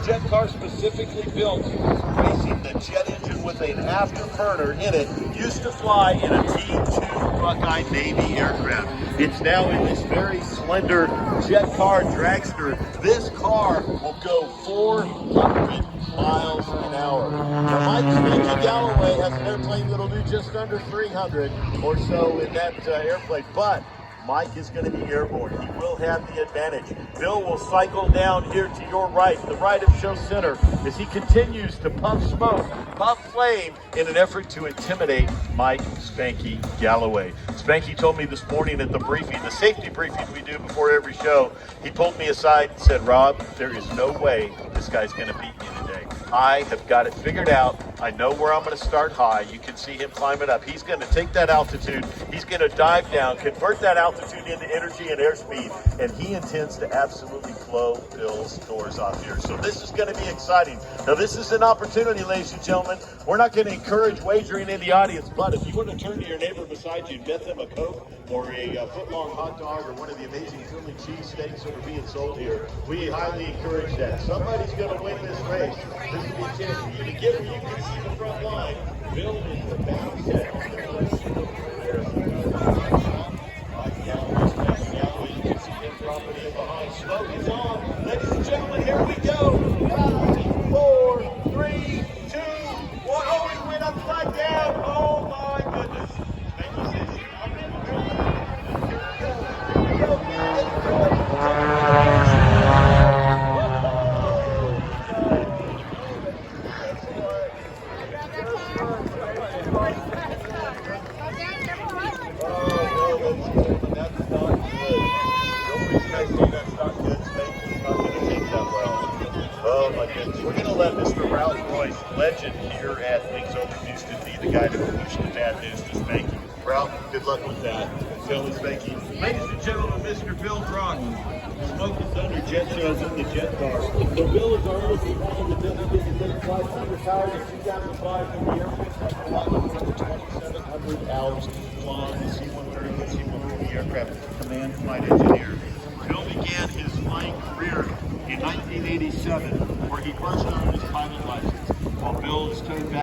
Jet car specifically built racing the jet engine with an afterburner in it used to fly in a T-2 Buckeye Navy aircraft. It's now in this very slender jet car dragster. This car will go 400 miles an hour. Now, Mike Spanky Gallaway has an airplane that'll do just under 300 or so in that airplane, but Mike is going to be airborne. He will have the advantage. Bill will cycle down here to your right, the right of show center, as he continues to pump smoke, pump flame in an effort to intimidate Mike Spanky Gallaway. Spanky told me this morning at the briefing, the safety briefing we do before every show, he pulled me aside and said, Rob, there is no way this guy's going to beat you today. I have got it figured out. I know where I'm going to start high. You can see him climbing up. He's going to take that altitude. He's going to dive down, convert that altitude into energy and airspeed, and he intends to absolutely blow Bill's doors off here. So this is going to be exciting. Now, this is an opportunity, ladies and gentlemen. We're not going to encourage wagering in the audience, but if you want to turn to your neighbor beside you and bet them a Coke or a foot-long hot dog or one of the amazing Philly cheesesteaks that are being sold here, we highly encourage that. Somebody's going to win this race. This will be a chance for you to get where you can see the front line. Bill is the back set. You can see him dropping in behind. Smoke is on. Ladies and gentlemen, here we go. 5, 4, 3, 2, 1. Oh, he went upside down. Oh, my goodness. Oh my goodness. We're going to let Mr. Ralph Royce, legend here at Wings Over Houston, be the guy to push the bad news to Spanky. Ralph, good luck with that. Tell me, Spanky. Ladies and gentlemen, Mr. Bill Brock. Smoke is under jet shows in the jet car. So Bill is already one of the designated flights. He retired in 2005 from the Air Force after over 2,700 hours flying the C-130 C-140 aircraft, command flight engineer. Bill began his flying career in 1987, where he first earned his pilot license, while Bill is turned back.